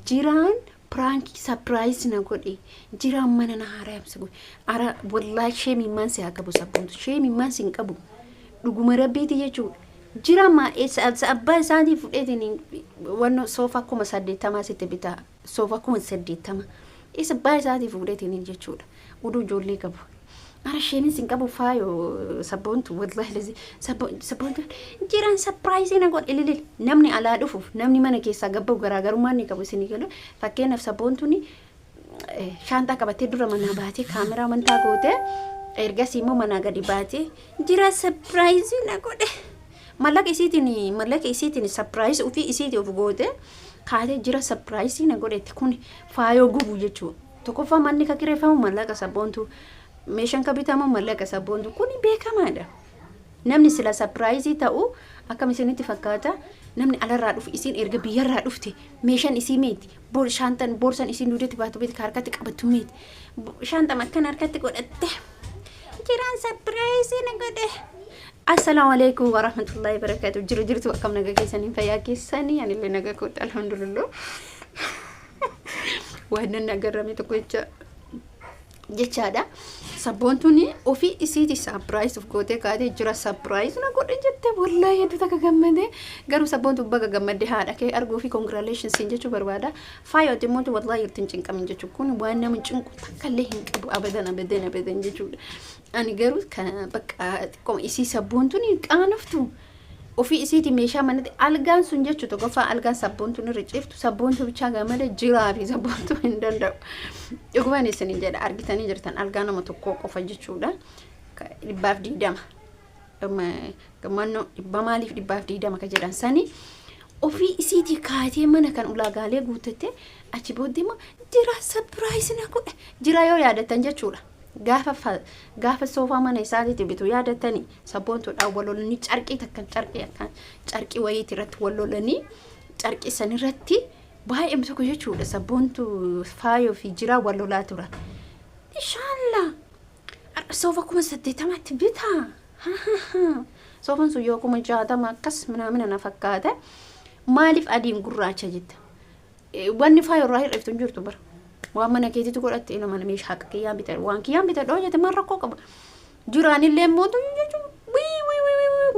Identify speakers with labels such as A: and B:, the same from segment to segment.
A: jiraan prank surprise na godhe jiraan mana na haarayamsa godhe ara wallahi sheemi man si akabu sabontu sheemi man sin qabu dhuguma rabbiiti jechuudha jira ma abbaa isaanii fudheetini wanno soofa kuma 80 sitti bita soofa kuma 80 isa abbaa isaanii fudheetini jechuudha uduu ijoollee qabu ara sheemi sin qabu faayo sabontu wallahi lazi sabontu jiraan surprise na godhe ilil namni alaa dhufu namni mana keessa gabbu garaagarummaa ni qabu isin galu fakkeenyaaf sabontu ni shaantaa qabatee dura mana baatee kaameraa mantaa goote ergasii immoo mana gadi baatee jira surprise na godhe mallaqa isiitiin surprise ufi isiiti of goote kaatee jira surprise na godhe kun faayoo gubu jechuudha tokkoffaa manni ka kireeffamu mallaqa sabontu meeshaan kabitamu mallaqa sabontu kun beekamaadha namni sila surprise ta'u akkam isinitti fakkaata namni alarraa dhufu isin erga biyyarraa dhufte meeshaan isii meeti boorsan isin duudatti baatu beeti harkatti qabattu meeti shaantaa makkan harkatti godhatte jiraan surprise na godhe assalamu alaykum wa rahmatullahi wa barakatuh jirtu akkam naga keessanii fayyaa keessanii anillee naga koota alhamdulillah waan nagarrame tokko jechaadha saboontuni ofi isiiti surprise of goote kaate jira surprise na godhe jette wallahi hedduu takka gammade garuu saboontu baga gammade haadha kee arguu fi congratulations sin jechuu barbaada faayo deemotu wallahi irtiin cinqamin jechuu kun waan nama cinqu takkallee hin qabu abadan jechuudha ani garuu kan bakka kom isi saboontuni qaanoftu ofi isiiti meeshaa manatti algaan sun jechuu tokkoffaa algaan saboontuni riciftu saboontu bichaa gamade jiraa fi saboontu hin danda'u dhuguma isin jedha argitanii jirtan algaa nama tokko qofa jechuudha dhibbaaf diidama gamanno dhibba maaliif dhibbaaf diidama ka jedhan sani ofi isiiti kaatee mana kan ulaagaalee guutate achi booddee immoo jira surprise na godhe jira yoo yaadatan jechuudha gaafa soofaa mana isaatiitti bitu yaadatanii saboontu wallolanii carqii takkan carqii wayiiti irratti wallolanii carqii san irratti baay'ee tokko jechuudha saboontu faayoo fi jiraa wallolaa tura inshallah soofa kuma 80tti bita soofan sun yoo kuma 60 akkas mana na fakkaata maaliif adiin gurraacha jetta wanni faayoo irraa hir'iftu hin jirtu bara waan mana keetiitu godhatte ina mana meeshaa akka kiyyaan bitan waan kiyyaan bitan dhoo jette man rakkoo qaba jiraanillee mootu jechuun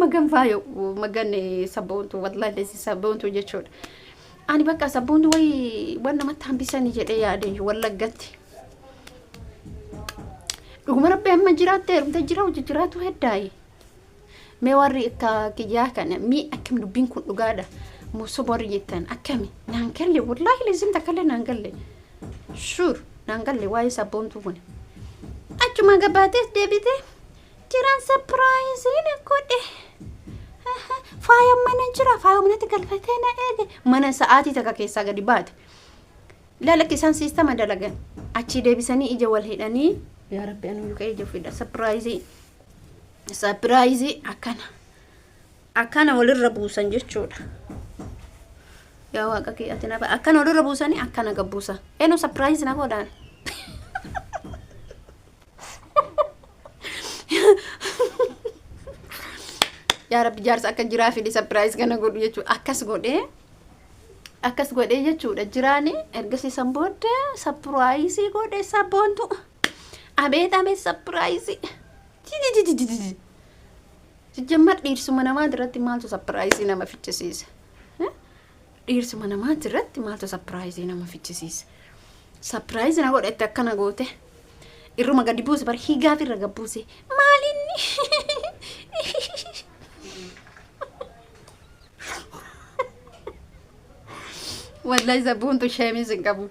A: magan faayoo magan saboontu wallahi desi saboontu jechuudha ani bakka saboontu waan namatti hambisanii jedhee yaadeen wallaggatti dhuguma rabbi amma jiraatte heerumte jira hojii jiraatu heddaayi mee warri akka kiyyaa kana mi akkam dubbiin kun dhugaadha muso warri jettan akkami naan galle wallahi lezim takkalee naan galle sure nangalle waay sabontu kun achuma gabaate debite jiraan surprise ina godhe faaya mana jira faaya mana galfatee na eege mana sa'aatii takka keessa gadi baate lala kisan sistema dalagan achi debisanii ija wal hidhanii ya rabbi anu yuka ija fida surprise akana walirra buusan jechuudha yaa waaqa kee atina akkana walirra buusanii akkana gabbuusa eno surprise na godhan yaa rabbi jarsa akka jiraa fi surprise kana godhu jechuudha akkas godhe jechuudha jiraani ergasi sambooda surprise godhe saboontu abeet surprise jammar dhiirsuma namaa diratti maaltu surprise nama fichisiisa dhiirsuma namaa diratti maaltu surprise nama fichisiisa surprise na godhette akkana goote irruma gadi buuse bar higaaf irra gabbuuse maalinni wallahi saboontu sheemis hin qabu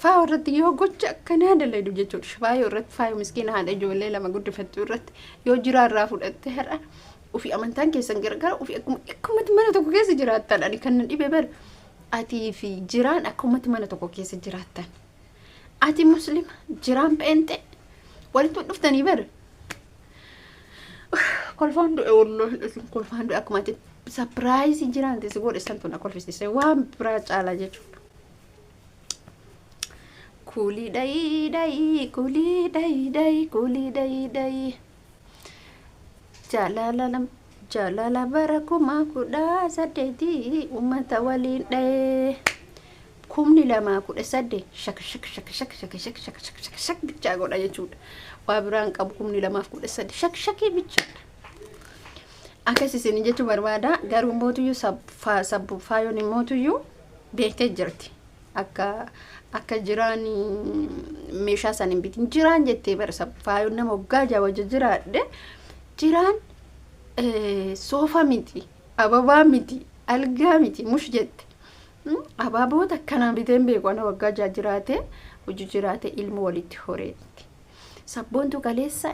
A: faayo irratti yoo gocha akkanaa dalaidu jechuudha faayo irratti faayo miskiina haadha ijoollee lama guddifattu irratti yoo jiraarraa fudhatte har'a ufi amantaan keessan gargara ufi akkuma mana tokko keessa jiraattan ani kan dhibe bar ati fi jiraan akkuma mana tokko keessa jiraattan ati muslima jiraan peente walitti dhuftanii bar kolfaan du'e wallahi kolfaan du'e akkuma ati surprise jiraan tisi godhe santu na kolfisise waan biraa caalaa jechuudha kuli dai jalala barakuma kuda sadeti umata walin dai kumni lama kudha sadde shak shak shak shak shak shak shak shak shak shak bicha godha jechuudha. Waa biraan qabu kumni lamaaf kudha sadde shak shakii bichaadha. Akkasisin jechuu barbaada. Garuu mootuyyuu sabbu faayoon mootuyyuu beektee jirti. Akka jiraan meeshaa san hin bitin jiraan jettee bara faayoon nama waggaa jawaja jiraadhe jiraan soofa miti, ababaa miti, algaa miti mush jette. Abaaboota akkanaan biteen beeku ana waggaa jaa jiraate hojii jiraate ilmu walitti horeetti. Sabboontu kaleessa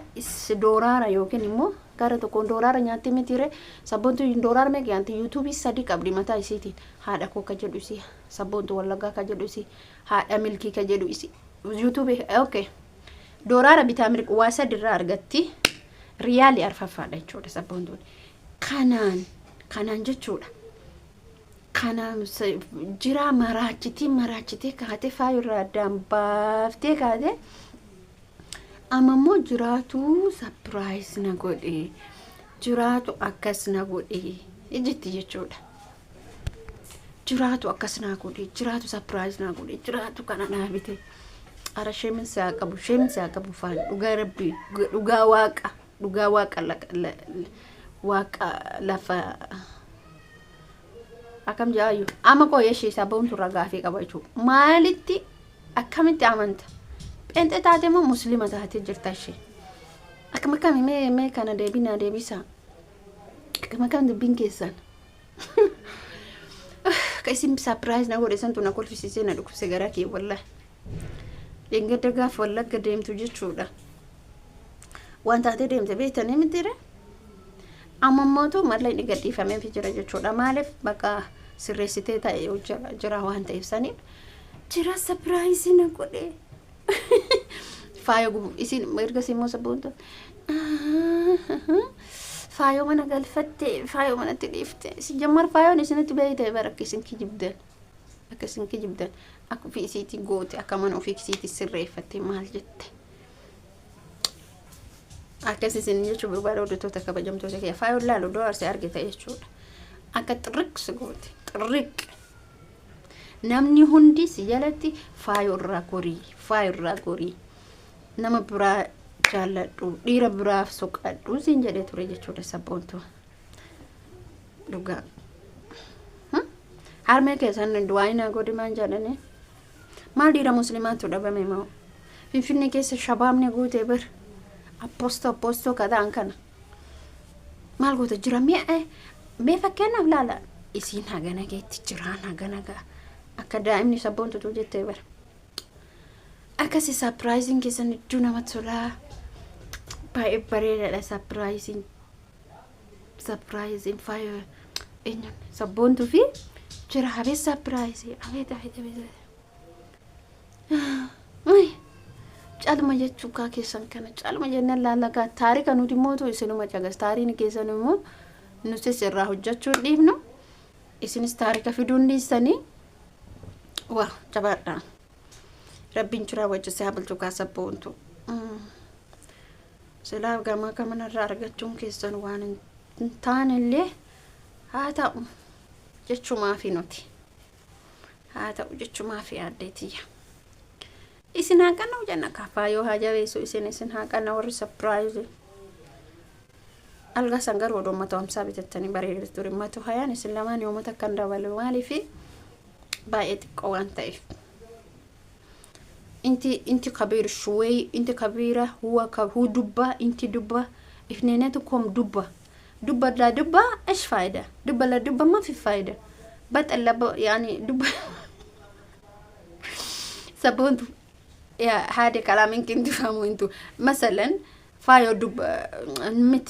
A: doolaara yookiin immoo gara tokkoon doolaara nyaatti mitire sabboontu doolaara meeqaanti yuutuubii sadii qabdi mataa isiitiin haadha koo ka jedhu isi sabboontu wallaggaa ka jedhu isi haadha milkii ka jedhu isi yuutuubii okay doolaara bitaa mirqu waa sadirraa argatti riyaali arfaffaadha jechuudha sabboontuun kanaan jechuudha. Kana jiraa maraachitee kaate faayirraa addaan baaftee kaate amammoo jiraatu surprise na godhe jiraatu akkas na godhe ijjitti jechuudha. Jiraatu akkas na godhe jiraatu surprise na godhe jiraatu kana naabite ara sheeminsaa qabu faan dhugaa rabbi dhugaa waaqa lafa akam jaayu ama ko yeshi sabontu ragaafi qaba jechuudha. Maalitti akkamitti amanta pente taate moo muslima taate jirta ishee akkam mee kana deebisa akkam dubbiin keessan kaisim surprise na godhe santu na kolfisiisee na dhukkubse garaa kee wallahi dengedda gaaf wallagga deemtu jechuudha. Waan taate deemte beektanii mitire amammotu mallee ni gadhiifamee fi jira jechuudha. Maaliif bakka sirreessitee ta'e jira waan ta'eef sanii jira surprise na godhe faayo gubu isin erga simmoo sabboontu faayo mana galfatte faayo manatti dhiifte isin jammar faayoon isinitti beeyte bara akkasin kijibdan akka fi isiitti goote akka mana ofii isiitti sirreeffatte maal jette akkasisin jechuudha. Barbaada hojjettoota kabajamtoota kee faayoon laalu doorsee argite jechuudha. Akka xirriq goote xirriq namni hundi si jalatti faayo irraa gorii nama biraa jaalladhu dhiira biraaf soqadhu siin jedhee ture jechuudha sabboontu dhugaa. Harmee keessan du'aayina godimaan jedhanii maal dhiira muslimaatu dhabame moo Finfinnee keessa shabaabni guutee bir apposto kadaan kana maal goota jira mee fakkeenyaaf laala isiin hagana geetti jiraan hagana akka daa'imni sabboontu jettee bar akkasi surprising keessan iddoo namatti tolaa baay'ee bareedaadha. Surprising fire eenyuun sabboontu fi jira habee surprise habee caaluma jechuu kaa keessan kana caaluma jennaan laalagaa taarika nuti mootu isinuma cagas taariin keessan immoo nuti sirraa hojjechuu dhiifnu isinis taarika fiduun dhiisanii waa jabaadha. Rabbiin jiraa wajjisee habalchuu kaa sabboontu silaaf gamaa kamanarraa argachuun keessan waan hin taanellee haa ta'u jechumaafi nuti haa ta'u jechumaafi addeetiyya. Isin haqanna hojjanna kafaayoo haa jabeessu isin haqanna warri surprise alga sangar wadoomata wamsaa bitattanii bareedu ture matu hayaan isin lamaan yoomata kan dabalu maaliifi baay'ee xiqqoo waan ta'eef inti kabiir shuwee inti kabiira huu dubba inti dubba ifneenetu kom dubba la dubba ايش فايده dubba la dubba ما في فايده بطل يعني dubba sabontu يا هذا كلام يمكن تفهموا انتو مثلا فايو دبا مت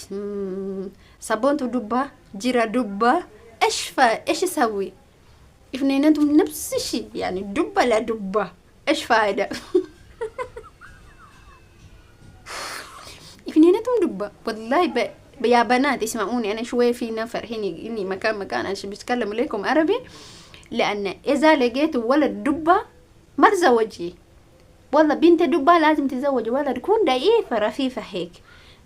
A: sabontu dubba جرا دبا ايش يسوي اثنيناتهم نفس الشيء يعني دبا لا دبا ايش فايده اثنيناتهم دبا والله يا بنات اسمعوني انا شوي في نفر هني اني مكان عشان بتكلم لكم عربي لان اذا لقيت ولد دبا ما تزوجي والله بنت دبا لازم تزوج ولد تكون ضعيفه رفيفه هيك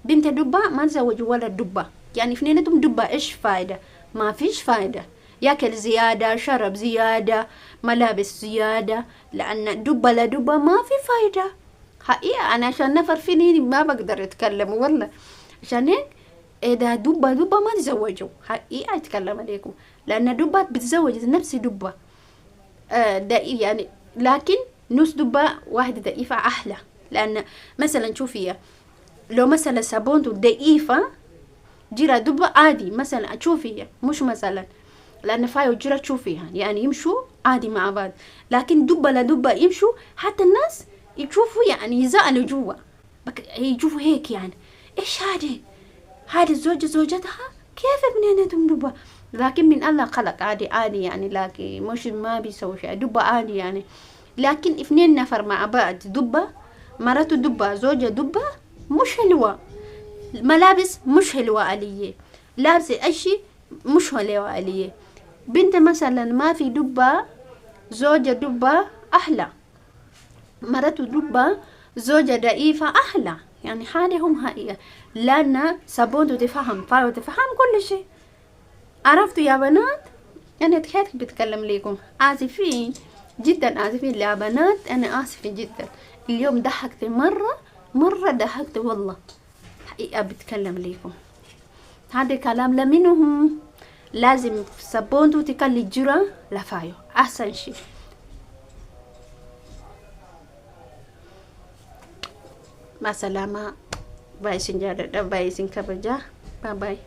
A: بنت دبا ما تزوج ولد دبا يعني اثنيناتهم دبا ايش فايده ما فيش فايده ياكل زيادة، شرب زيادة، ملابس زيادة، لأن دبة لدبة ما في فايدة. حقيقة أنا عشان نفر فيني ما بقدر أتكلم والله. عشان هيك إذا دبة ما تزوجوا حقيقة أتكلم عليكم، لأن دبة بتزوج نفس دبة يعني، لكن نص دبة واحدة ضعيفة أحلى. لأن مثلا شوفي لو مثلا صابونته ضعيفة جرا دبة عادي مثلا تشوفي، مش مثلا لأن فايو جرا تشوفيها يعني يمشوا عادي مع بعض، لكن دبة لدبة يمشوا حتى الناس يشوفوا يعني يزعلوا جوا، يشوفوا هيك يعني إيش هذه الزوجة زوجتها كيف ابنينتهم دبة، لكن من الله خلق عادي عادي يعني، لكن مش ما بيسوي شيء دبة عادي يعني. لكن اثنين نفر مع بعض دبة، مرته دبة زوجة دبة مش حلوة، ملابس مش حلوة عليه، لابسة أشي مش حلوة عليه. بنت مثلا ما في دبة زوجة دبة أحلى، مرته دبة زوجة ضعيفة أحلى، يعني حالهم هي، لأن صابونته تفهم فايو تفهم كل شيء. عرفتوا يا بنات؟ أنا تخيل بتكلم لكم، آسفين جدا، آسفين يا بنات، أنا آسفة جدا. اليوم ضحكت مرة ضحكت والله، حقيقة بتكلم لكم. هذا كلام لمنهم، لازم صابونته تكلي جرا لفايو أحسن شيء. مع السلامة، باي سنجارة، باي سنكبجة، باي باي.